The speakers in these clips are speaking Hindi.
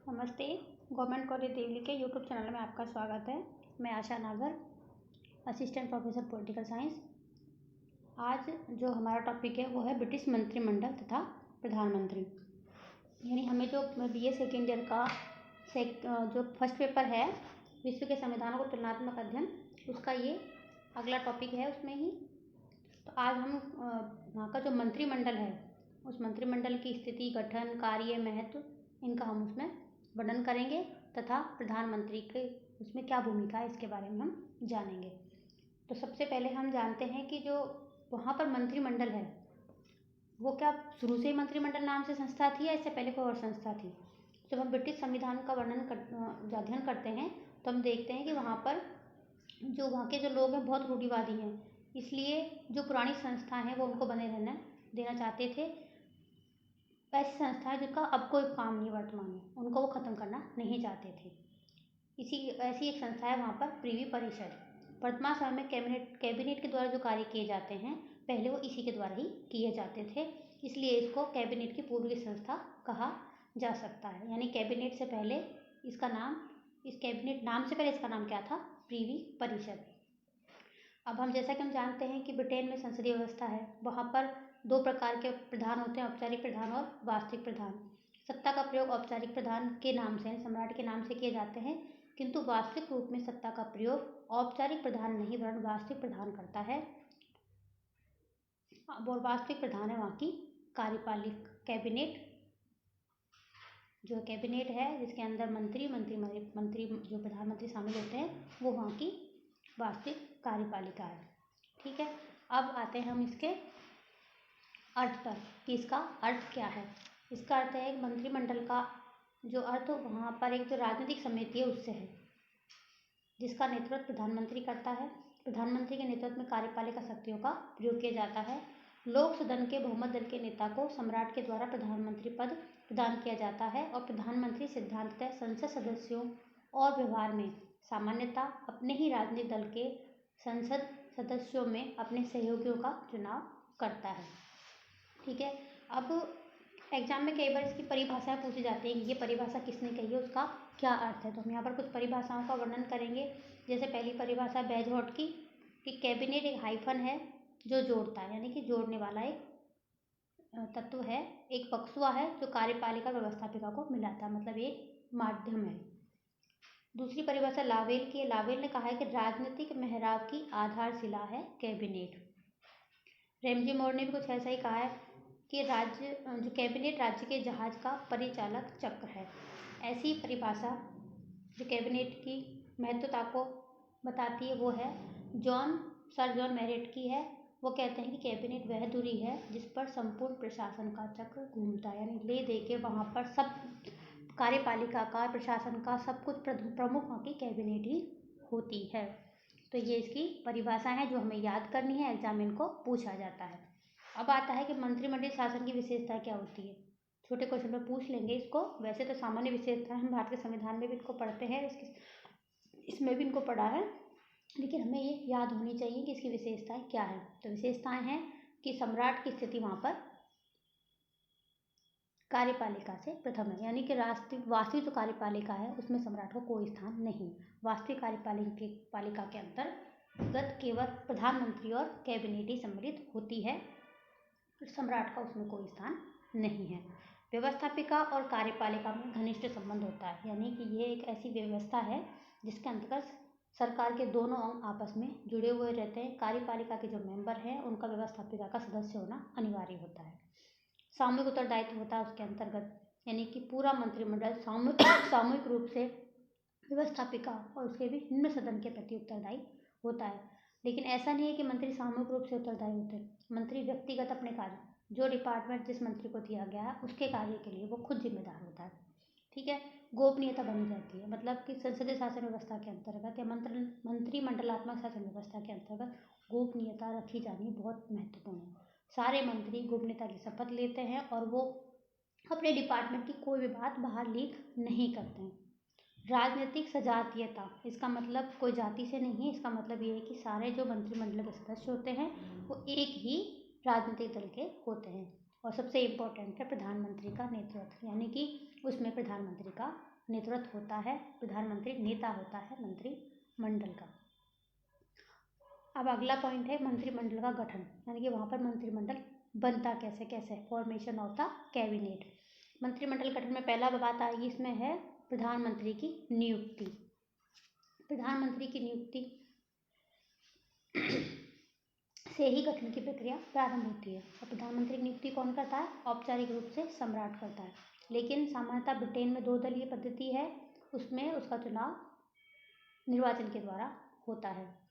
नमस्ते। गवर्नमेंट कॉलेज देवली के यूट्यूब चैनल में आपका स्वागत है। मैं आशा नागर, असिस्टेंट प्रोफेसर पॉलिटिकल साइंस। आज जो हमारा टॉपिक है वो है ब्रिटिश मंत्रिमंडल तथा प्रधानमंत्री। यानी हमें जो बीए सेकेंड ईयर का जो फर्स्ट पेपर है विश्व के संविधानों को तुलनात्मक अध्ययन, उसका ये अगला टॉपिक है उसमें ही। तो आज हम वहाँ का जो मंत्रिमंडल है उस मंत्रिमंडल की स्थिति, गठन, कार्य, महत्व, इनका हम उसमें वर्णन करेंगे तथा प्रधानमंत्री के उसमें क्या भूमिका है इसके बारे में हम जानेंगे। तो सबसे पहले हम जानते हैं कि जो वहाँ पर मंत्रिमंडल है वो क्या शुरू से ही मंत्रिमंडल नाम से संस्था थी या इससे पहले कोई और संस्था थी। जब हम ब्रिटिश संविधान का अध्ययन करते हैं तो हम देखते हैं कि वहाँ पर जो वहाँ के जो लोग हैं बहुत रूढ़िवादी हैं, इसलिए जो पुरानी संस्था हैं वो उनको बने रहने देना चाहते थे। ऐसी संस्था है जिसका अब कोई काम नहीं वर्तमान में, उनको वो ख़त्म करना नहीं चाहते थे। ऐसी एक संस्था है वहाँ पर प्रीवी परिषद। वर्तमान समय में कैबिनेट के द्वारा जो कार्य किए जाते हैं पहले वो इसी के द्वारा ही किए जाते थे, इसलिए इसको कैबिनेट की पूर्वी संस्था कहा जा सकता है। यानी कैबिनेट से पहले इसका नाम, इस कैबिनेट नाम से पहले इसका नाम क्या था? प्रीवी परिषद। अब हम जैसा कि हम जानते हैं कि ब्रिटेन में संसदीय व्यवस्था है, वहाँ पर दो प्रकार के प्रधान होते हैं, औपचारिक प्रधान और वास्तविक प्रधान। सत्ता का प्रयोग औपचारिक प्रधान के नाम से, सम्राट के नाम से किए जाते हैं, किंतु वास्तविक रूप में सत्ता का प्रयोग औपचारिक प्रधान नहीं वरन वास्तविक प्रधान करता है। और वास्तविक प्रधान है वहाँ की कार्यपालिक कैबिनेट। जो कैबिनेट है जिसके अंदर मंत्री जो प्रधानमंत्री शामिल होते हैं वो वहाँ की वास्तविक कार्यपालिका है। ठीक है, अब आते हैं हम इसके अर्थ पर कि इसका अर्थ क्या है। इसका अर्थ है मंत्रिमंडल का जो अर्थ वहाँ पर एक जो राजनीतिक समिति है उससे है, जिसका नेतृत्व प्रधानमंत्री करता है। प्रधानमंत्री के नेतृत्व में कार्यपालिका शक्तियों का प्रयोग किया जाता है। लोक सदन के बहुमत दल के नेता को सम्राट के द्वारा प्रधानमंत्री पद प्रदान किया जाता है और प्रधानमंत्री सिद्धांततः संसद सदस्यों और व्यवहार में सामान्यतः अपने ही राजनीतिक दल के संसद सदस्यों में अपने सहयोगियों का चुनाव करता है। ठीक है, अब एग्जाम में कई बार इसकी परिभाषाएं पूछी जाती हैं कि ये परिभाषा किसने कही है, उसका क्या अर्थ है। तो हम यहाँ पर कुछ परिभाषाओं का वर्णन करेंगे। जैसे पहली परिभाषा बेजहॉट की कि कैबिनेट एक हाइफन है जो जोड़ता है, यानी कि जोड़ने वाला एक तत्व है। एक पक्षुआ है जो कार्यपालिका व्यवस्थापिका को मिलाता है, मतलब एक माध्यम है। दूसरी परिभाषा लावेल की है। लावेल ने कहा है कि राजनीतिक मेहराब की आधारशिला है कैबिनेट। रेमजी मोर ने भी कुछ ऐसा ही कहा है कि जो कैबिनेट राज्य के जहाज का परिचालक चक्र है। ऐसी परिभाषा जो कैबिनेट की महत्वता को बताती है वो है सर जॉन मेरिट की है। वो कहते हैं कि कैबिनेट वह धुरी है जिस पर संपूर्ण प्रशासन का चक्र घूमता है, यानी ले दे के वहाँ पर सब कार्यपालिका का, प्रशासन का सब कुछ प्रमुख वहाँ की कैबिनेट ही होती है। तो ये इसकी परिभाषा है जो हमें याद करनी है, एग्जाम में इनको पूछा जाता है। अब आता है कि मंत्रिमंडलीय शासन की विशेषता क्या होती है। छोटे क्वेश्चन में पूछ लेंगे इसको। वैसे तो सामान्य विशेषता हम भारत के संविधान में भी इनको पढ़ते हैं, इसमें भी इनको पढ़ा है, लेकिन हमें ये याद होनी चाहिए कि इसकी विशेषताएं क्या है। तो विशेषताएं हैं कि सम्राट की स्थिति वहाँ पर कार्यपालिका से प्रथम है, यानी कि वास्तविक जो कार्यपालिका है उसमें सम्राट को कोई स्थान नहीं। वास्तविक कार्यपालिका के अंतर्गत केवल प्रधानमंत्री और कैबिनेट ही सम्मिलित होती है, सम्राट का उसमें कोई स्थान नहीं है। व्यवस्थापिका और कार्यपालिका में घनिष्ठ संबंध होता है, यानी कि ये एक ऐसी व्यवस्था है जिसके अंतर्गत सरकार के दोनों अंग आपस में जुड़े हुए रहते हैं। कार्यपालिका के जो मेंबर हैं उनका व्यवस्थापिका का सदस्य होना अनिवार्य होता है। सामूहिक उत्तरदायित्व होता है उसके अंतर्गत, यानी कि पूरा मंत्रिमंडल सामूहिक रूप से व्यवस्थापिका और उसके भी निम्न सदन के प्रति उत्तरदायी होता है। लेकिन ऐसा नहीं है कि मंत्री सामूहिक रूप से उत्तरदायी होते हैं। मंत्री व्यक्तिगत अपने कार्य, जो डिपार्टमेंट जिस मंत्री को दिया गया है उसके कार्य के लिए वो खुद जिम्मेदार होता है। ठीक है, गोपनीयता बनी रहती है, मतलब कि संसदीय शासन व्यवस्था के अंतर्गत या मंत्रिमंडलात्मक शासन व्यवस्था के अंतर्गत गोपनीयता रखी जानी बहुत महत्वपूर्ण है। सारे मंत्री गोपनीयता की शपथ लेते हैं और वो अपने डिपार्टमेंट की कोई भी बात बाहर लीक नहीं करते हैं। राजनीतिक सजातीयता, इसका मतलब कोई जाति से नहीं है, इसका मतलब ये है कि सारे जो मंत्रिमंडल के सदस्य होते हैं वो एक ही राजनीतिक दल के होते हैं। और सबसे इम्पोर्टेंट है प्रधानमंत्री का नेतृत्व, यानी कि उसमें प्रधानमंत्री का नेतृत्व होता है, प्रधानमंत्री नेता होता है मंत्रिमंडल का। अब अगला पॉइंट है मंत्रिमंडल का गठन, यानी कि वहाँ पर मंत्रिमंडल बनता कैसे कैसे, फॉर्मेशन ऑफ द कैबिनेट। मंत्रिमंडल गठन में पहला बात आएगी इसमें है प्रधानमंत्री की नियुक्ति। प्रधानमंत्री की नियुक्ति से ही गठन की प्रक्रिया प्रारंभ होती है। और प्रधानमंत्री की नियुक्ति कौन करता है? औपचारिक रूप से सम्राट करता है, लेकिन सामान्यतः ब्रिटेन में 2 दलीय पद्धति है, उसमें उसका चुनाव निर्वाचन के द्वारा होता है।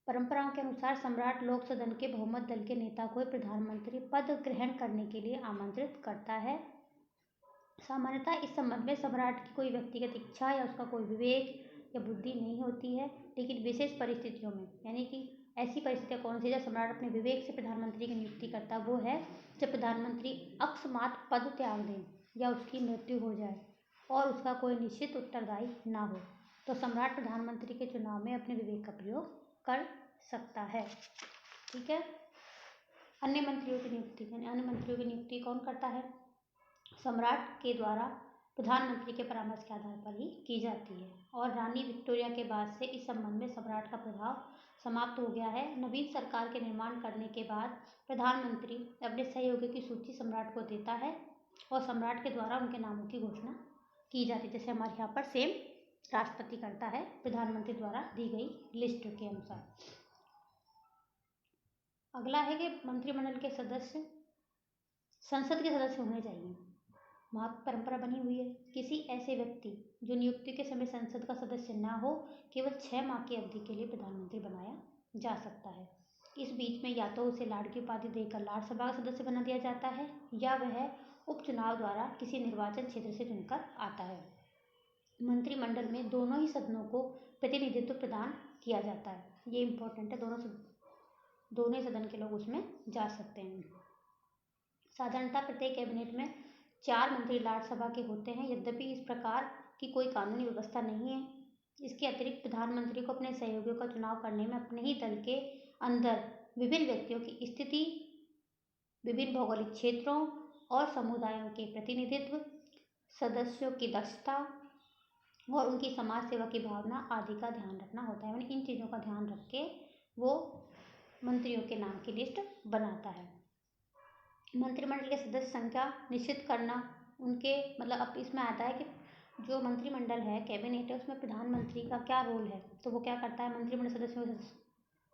परंपराओं के अनुसार सम्राट लोक सदन के बहुमत दल के नेता को प्रधानमंत्री पद ग्रहण करने के लिए आमंत्रित करता है। सामान्यतः इस संबंध में सम्राट की कोई व्यक्तिगत इच्छा या उसका कोई विवेक या बुद्धि नहीं होती है, लेकिन विशेष परिस्थितियों में, यानी कि ऐसी परिस्थितियाँ कौन सी जब सम्राट अपने विवेक से प्रधानमंत्री की नियुक्ति करता, वो है जब प्रधानमंत्री अकस्मात पद त्याग दें या उसकी मृत्यु हो जाए और उसका कोई निश्चित उत्तरदायी ना हो, तो सम्राट प्रधानमंत्री के चुनाव में अपने विवेक का प्रयोग कर सकता है। ठीक है। अन्य मंत्रियों की नियुक्ति, यानी अन्य मंत्रियों की नियुक्ति कौन करता है? सम्राट के द्वारा प्रधानमंत्री के परामर्श के आधार पर ही की जाती है। और रानी विक्टोरिया के बाद से इस संबंध में सम्राट का प्रभाव समाप्त हो गया है। नवीन सरकार के निर्माण करने के बाद प्रधानमंत्री अपने सहयोगी की सूची सम्राट को देता है और सम्राट के द्वारा उनके नामों की घोषणा की जाती है, जैसे हमारे यहाँ पर सेम राष्ट्रपति करता है प्रधानमंत्री द्वारा दी गई लिस्ट के अनुसार। अगला है कि मंत्रिमंडल के सदस्य संसद के सदस्य होने चाहिए। वहाँ परंपरा बनी हुई है, किसी ऐसे व्यक्ति जो नियुक्ति के समय संसद का सदस्य ना हो, केवल 6 माह की अवधि के लिए प्रधानमंत्री बनाया जा सकता है। इस बीच में या तो उसे लार्ड की उपाधि देकर राज्यसभा का सदस्य बना दिया जाता है, या वह उपचुनाव द्वारा किसी निर्वाचन क्षेत्र से चुनकर आता है। मंत्रिमंडल में दोनों ही सदनों को प्रतिनिधित्व प्रदान किया जाता है। ये इम्पोर्टेंट है, दोनों ही सदन के लोग उसमें जा सकते हैं। साधारणतः प्रत्येक कैबिनेट में 4 मंत्री राज्यसभा के होते हैं, यद्यपि इस प्रकार की कोई कानूनी व्यवस्था नहीं है। इसके अतिरिक्त प्रधानमंत्री को अपने सहयोगियों का चुनाव करने में अपने ही दल के अंदर विभिन्न व्यक्तियों की स्थिति, विभिन्न भौगोलिक क्षेत्रों और समुदायों के प्रतिनिधित्व, सदस्यों की दक्षता और उनकी समाज सेवा की भावना आदि का ध्यान रखना होता है। यानी इन चीज़ों का ध्यान रख के वो मंत्रियों के नाम की लिस्ट बनाता है। मंत्रिमंडल के सदस्य संख्या निश्चित करना, उनके मतलब अब इसमें आता है कि जो मंत्रिमंडल है, कैबिनेट है, उसमें प्रधानमंत्री का क्या रोल है। तो वो क्या करता है? मंत्रिमंडल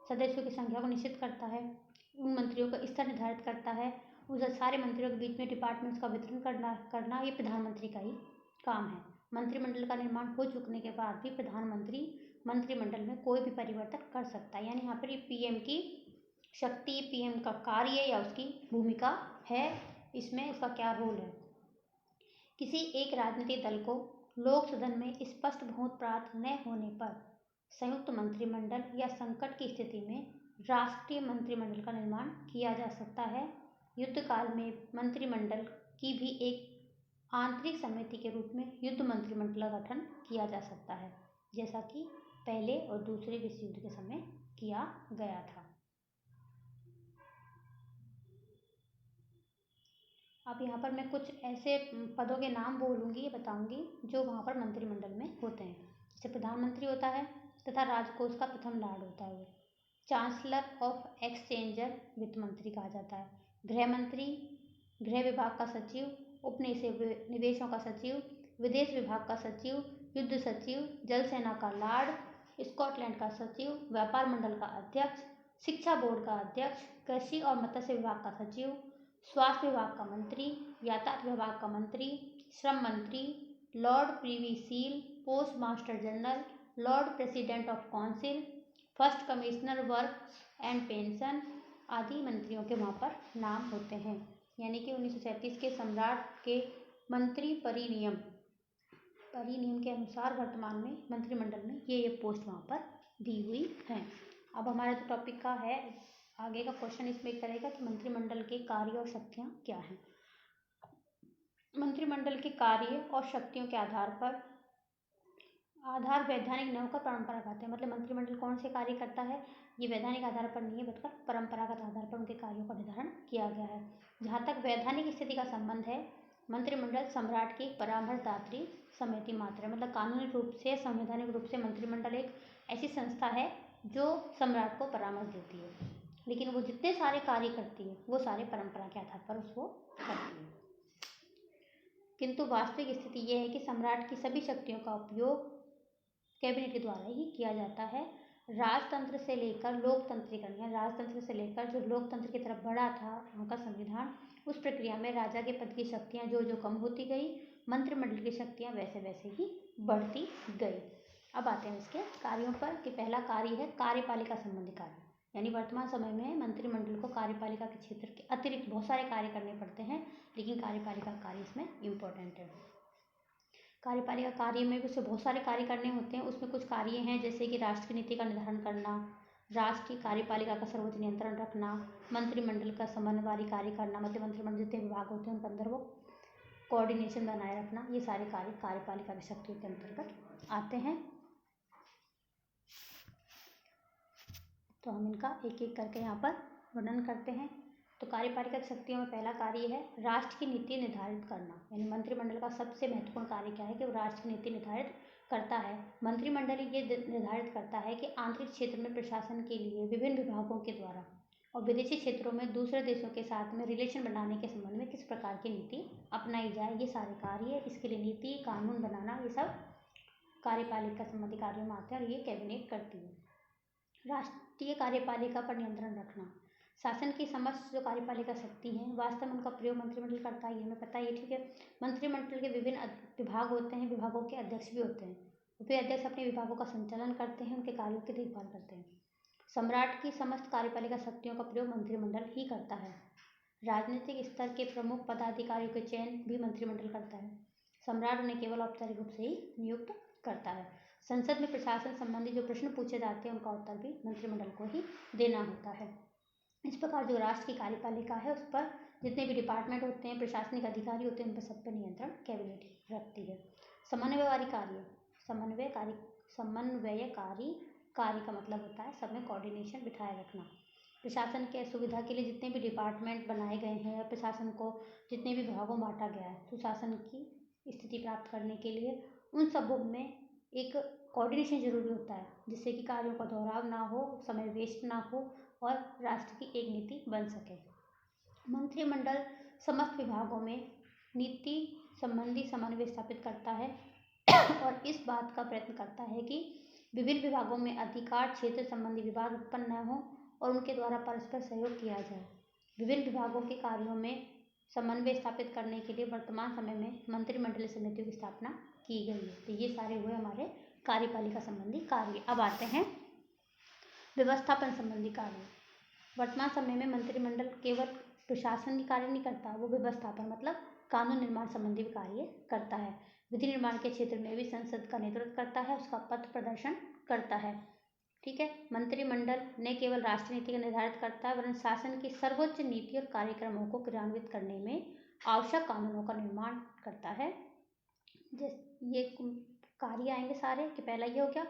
सदस्यों की संख्या को निश्चित करता है, उन मंत्रियों का स्तर निर्धारित करता है, उस सारे मंत्रियों के बीच में डिपार्टमेंट्स का वितरण करना ये प्रधानमंत्री का ही काम है। मंत्रिमंडल का निर्माण हो चुकने के बाद भी प्रधानमंत्री मंत्रिमंडल में कोई भी परिवर्तन कर सकता है। यानी यहाँ पर पीएम की शक्ति, पीएम का कार्य या उसकी भूमिका है, इसमें उसका क्या रोल है। किसी एक राजनीतिक दल को लोक सदन में स्पष्ट बहुमत प्राप्त न होने पर संयुक्त मंत्रिमंडल या संकट की स्थिति में राष्ट्रीय मंत्रिमंडल का निर्माण किया जा सकता है। युद्ध काल में मंत्रिमंडल की भी एक आंतरिक समिति के रूप में युद्ध मंत्रिमंडल का गठन किया जा सकता है, जैसा कि पहले और दूसरे विश्व युद्ध के समय किया गया था। अब यहाँ पर मैं कुछ ऐसे पदों के नाम बोलूँगी, बताऊँगी जो वहाँ पर मंत्रिमंडल में होते हैं। जैसे प्रधानमंत्री होता है तथा राजकोष का प्रथम लार्ड होता है, वो चांसलर ऑफ एक्सचेंजर वित्त मंत्री कहा जाता है। गृह मंत्री, गृह विभाग का सचिव, उपनिवेशों का सचिव, विदेश विभाग का सचिव, युद्ध सचिव, जल सेना का लार्ड, स्कॉटलैंड का सचिव, व्यापार मंडल का अध्यक्ष, शिक्षा बोर्ड का अध्यक्ष, कृषि और मत्स्य विभाग का सचिव, स्वास्थ्य विभाग का मंत्री, यातायात विभाग का मंत्री, श्रम मंत्री, Lord Privy Seal, Post Master General, Lord President of Council, First Commissioner Works and Pension आदि मंत्रियों के वहाँ पर नाम होते हैं। यानी कि 1937 के सम्राट के मंत्री परिनियम के अनुसार वर्तमान में मंत्रिमंडल में ये पोस्ट वहाँ पर दी हुई हैं। अब हमारा जो टॉपिक का है आगे का क्वेश्चन इसमें एक रहेगा कि मंत्रिमंडल के कार्य और शक्तियाँ क्या हैं। मंत्रिमंडल के कार्य और शक्तियों के आधार वैधानिक नियम का परंपरागत है। मतलब मंत्रिमंडल कौन से कार्य करता है, ये वैधानिक आधार पर नहीं है, बल्कि परंपरागत आधार पर उनके कार्यों का निर्धारण किया गया है। जहाँ तक वैधानिक स्थिति का संबंध है, मंत्रिमंडल सम्राट की परामर्शदात्री समिति मात्र है, मतलब कानूनी रूप से, संवैधानिक रूप से मंत्रिमंडल एक ऐसी संस्था है जो सम्राट को परामर्श देती है, लेकिन वो जितने सारे कार्य करती है वो सारे परंपरा के आधार पर उसको करती है। किंतु वास्तविक स्थिति ये है कि सम्राट की सभी शक्तियों का उपयोग कैबिनेट के द्वारा ही किया जाता है। राजतंत्र से लेकर लोकतंत्रीकरण, राजतंत्र से लेकर जो लोकतंत्र की तरफ बढ़ा था उनका संविधान, उस प्रक्रिया में राजा के पद की शक्तियां जो जो कम होती गई, मंत्रिमंडल की शक्तियां वैसे वैसे ही बढ़ती गई। अब आते हैं इसके कार्यों पर कि पहला कार्य है कार्यपालिका संबंधी कार्य, यानी वर्तमान समय में मंत्रिमंडल को कार्यपालिका के क्षेत्र के अतिरिक्त बहुत सारे कार्य करने पड़ते हैं, लेकिन कार्यपालिका कार्य इसमें इम्पोर्टेंट है। कार्यपालिका कार्य में भी उसे बहुत सारे कार्य करने होते हैं। उसमें कुछ कार्य हैं जैसे कि राष्ट्र की नीति का निर्धारण करना, राष्ट्र की कार्यपालिका का सर्वोच्च नियंत्रण रखना, मंत्रिमंडल का समन्वयकारी कार्य करना, मतलब मंत्रिमंडल जितने विभाग होते हैं उनके अंदर वो कोऑर्डिनेशन बनाए रखना, ये सारे कार्य कार्यपालिका की शक्तियों के अंतर्गत आते हैं। तो हम इनका एक एक करके यहाँ पर वर्णन करते हैं। तो कार्यपालिका शक्तियों में पहला कार्य है राष्ट्र की नीति निर्धारित करना, यानी मंत्रिमंडल का सबसे महत्वपूर्ण कार्य क्या है कि वो राष्ट्र की नीति निर्धारित करता है। मंत्रिमंडल ये निर्धारित करता है कि आंतरिक क्षेत्र में प्रशासन के लिए विभिन्न विभागों के द्वारा और विदेशी क्षेत्रों में दूसरे देशों के साथ में रिलेशन बनाने के संबंध में किस प्रकार की नीति अपनाई जाए, ये सारे कार्य, इसके लिए नीति कानून बनाना, ये सब कार्यपालिका संबंधी कार्यों में आते हैं और ये कैबिनेट करती है। राष्ट्रीय कार्यपालिका पर नियंत्रण रखना, शासन की समस्त जो कार्यपालिका शक्ति हैं वास्तव में उनका प्रयोग मंत्रिमंडल करता ही है, हमें पता है, ठीक है। मंत्रिमंडल के विभिन्न विभाग होते हैं, विभागों के अध्यक्ष भी होते हैं, वे अध्यक्ष अपने विभागों का संचालन करते हैं, उनके कार्यों की देखभाल करते हैं। सम्राट की समस्त कार्यपालिका शक्तियों का प्रयोग मंत्रिमंडल ही करता है। राजनीतिक स्तर के प्रमुख पदाधिकारियों के चयन भी मंत्रिमंडल करता है। सम्राट उन्हें केवल औपचारिक रूप से ही नियुक्त करता है। संसद में प्रशासन संबंधी जो प्रश्न पूछे जाते हैं उनका उत्तर भी मंत्रिमंडल को ही देना होता है। इस प्रकार जो राष्ट्र की कार्यपालिका है उस पर जितने भी डिपार्टमेंट होते हैं, प्रशासनिक अधिकारी होते हैं, उन पर सब पर नियंत्रण कैबिनेट रखती है। समन्वयकारी कार्य, समन्वयकारी कार्य का मतलब होता है सब में कोऑर्डिनेशन बिठाए रखना। प्रशासन के सुविधा के लिए जितने भी डिपार्टमेंट बनाए गए हैं, प्रशासन को जितने भी विभागों में बांटा गया है, सुशासन की स्थिति प्राप्त करने के लिए उन सबों में एक कोऑर्डिनेशन जरूरी होता है, जिससे कि कार्यों का दोहराव ना हो, समय वेस्ट ना हो और राष्ट्र की एक नीति बन सके। मंत्रिमंडल समस्त विभागों में नीति संबंधी समन्वय स्थापित करता है और इस बात का प्रयत्न करता है कि विभिन्न विभागों में अधिकार क्षेत्र संबंधी विवाद उत्पन्न न हो और उनके द्वारा परस्पर सहयोग किया जाए। विभिन्न विभागों के कार्यों में समन्वय स्थापित करने के लिए वर्तमान समय में मंत्रिमंडलीय समितियों की स्थापना की गई है। तो ये सारे हुए हमारे कार्यपालिका संबंधी कार्य। अब आते हैं व्यवस्थापन संबंधी कार्य। वर्तमान समय में मंत्रिमंडल केवल प्रशासनिक कार्य नहीं करता, वो व्यवस्थापन मतलब कानून निर्माण संबंधी भी कार्य करता है। विधि निर्माण के क्षेत्र में भी संसद का नेतृत्व करता है, उसका पथ प्रदर्शन करता है, ठीक है। मंत्रिमंडल न केवल राष्ट्रीय नीति का निर्धारित करता है वरन शासन की सर्वोच्च नीति और कार्यक्रमों को क्रियान्वित करने में आवश्यक कानूनों का निर्माण करता है। ये कार्य आएंगे सारे कि पहला ये हो गया,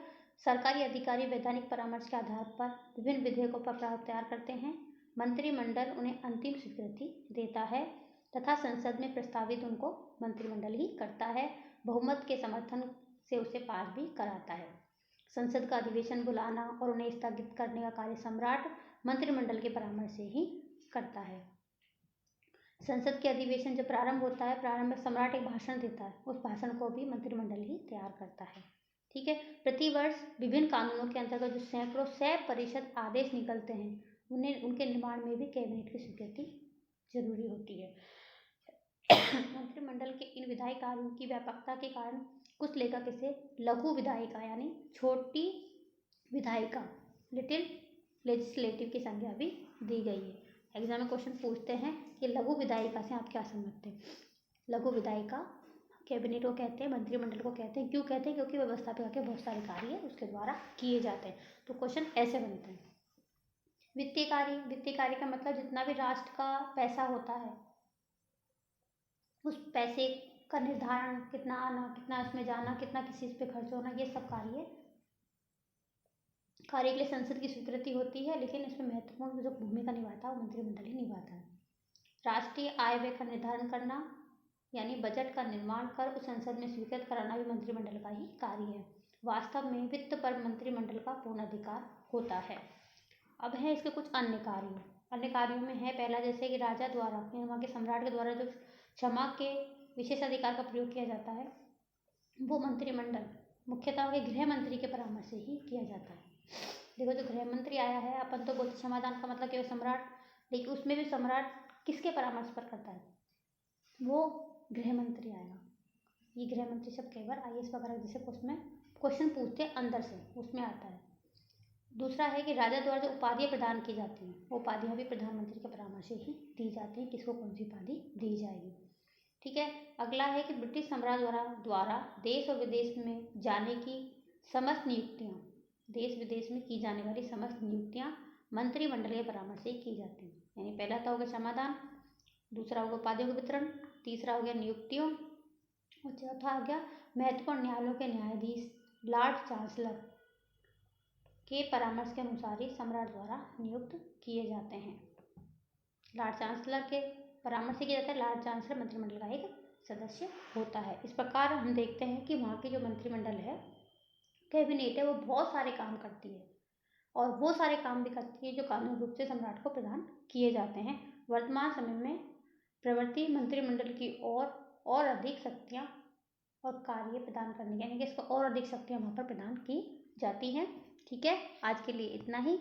सरकारी अधिकारी वैधानिक परामर्श के आधार पर विभिन्न विधेयकों पर प्रारूप तैयार करते हैं। मंत्रिमंडल उन्हें अंतिम स्वीकृति देता है तथा संसद में प्रस्तावित उनको मंत्रिमंडल ही करता है। बहुमत के समर्थन से उसे पास भी कराता है। संसद का अधिवेशन बुलाना और उन्हें स्थगित करने का कार्य सम्राट मंत्रिमंडल के परामर्श से ही करता है। संसद के अधिवेशन जब प्रारंभ होता है, प्रारंभ में सम्राट एक भाषण देता है, उस भाषण को भी मंत्रिमंडल ही तैयार करता है, ठीक है। प्रतिवर्ष विभिन्न कानूनों के अंतर्गत जो सैकड़ों सय परिषद आदेश निकलते हैं, उनके निर्माण में भी कैबिनेट की स्वीकृति जरूरी होती है। मंत्रिमंडल के इन विधायी कार्यों की व्यापकता के कारण कुछ लेखक इसे लघु विधायिका यानी छोटी विधायिका, लिटिल लेजिस्लेटिव की संज्ञा भी दी गई है। एग्जाम में क्वेश्चन पूछते हैं कि लघु विधायिका से आप क्या समझते हैं। लघु विधायिका कैबिनेट को कहते हैं, मंत्रिमंडल को कहते हैं। क्यों कहते हैं? क्योंकि व्यवस्थापिका के बहुत सारे कार्य उसके द्वारा किए जाते हैं। तो क्वेश्चन ऐसे बनते हैं। वित्तीय कार्य, वित्तीय कार्य का मतलब जितना भी राष्ट्र का पैसा होता है उस पैसे का निर्धारण, कितना आना, कितना उसमें जाना, कितना किसी चीज पे खर्च होना, ये सब कार्य के लिए संसद की स्वीकृति होती है, लेकिन इसमें महत्वपूर्ण जो भूमिका निभाता है वो मंत्रिमंडल ही निभाता है। राष्ट्रीय आय व्यय का निर्धारण करना, यानी बजट का निर्माण कर उस संसद में स्वीकृत कराना भी मंत्रिमंडल का ही कार्य है। वास्तव में वित्त पर मंत्रिमंडल का पूर्ण अधिकार होता है। अब है इसके कुछ अन्य कार्य। अन्य कार्यों में है पहला, जैसे कि राजा द्वारा या वहाँ के सम्राट के द्वारा जो क्षमा के विशेष अधिकार का प्रयोग किया जाता है, वो मंत्रिमंडल मुख्यतः के गृह मंत्री के परामर्श से ही किया जाता है। देखो, जो गृह मंत्री आया है, अपन तो बोलते समाधान का मतलब केवल सम्राट, लेकिन उसमें भी सम्राट किसके परामर्श पर करता है? वो गृह मंत्री आएगा। ये गृह मंत्री सब कई बार IAS वगैरह जैसे उसमें क्वेश्चन पूछते हैं अंदर से, उसमें आता है। दूसरा है कि राजा द्वारा जो उपाधियाँ प्रदान की जाती हैं, वो उपाधियाँ भी प्रधानमंत्री के परामर्श से ही दी जाती हैं, किसको कौन सी उपाधि दी जाएगी। ठीक है। अगला है कि ब्रिटिश साम्राज्य द्वारा देश और विदेश में जाने की समस्त नियुक्तियाँ, देश विदेश में की जाने वाली समस्त नियुक्तियाँ मंत्रिमंडल के परामर्श से की जाती हैं। यानी पहला तो हो गया समाधान, दूसरा हो गया उपाधियों का वितरण, तीसरा हो गया नियुक्तियों, और चौथा हो गया महत्वपूर्ण न्यायालयों के न्यायाधीश लॉर्ड चांसलर के परामर्श के अनुसार ही सम्राट द्वारा नियुक्त किए जाते हैं। लॉर्ड चांसलर के परामर्श से किया जाता है। लॉर्ड चांसलर मंत्रिमंडल का एक सदस्य होता है। इस प्रकार हम देखते हैं कि वहाँ की जो मंत्रिमंडल है, कैबिनेट है, वो बहुत सारे काम करती है, और वो सारे काम भी करती है जो कानूनी रूप से सम्राट को प्रदान किए जाते हैं। वर्तमान समय में प्रवर्ती मंत्रिमंडल की और अधिक शक्तियाँ और कार्य प्रदान करने के, यानी कि इसको और अधिक शक्तियाँ वहाँ पर प्रदान की जाती हैं। ठीक है, आज के लिए इतना ही।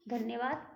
धन्यवाद।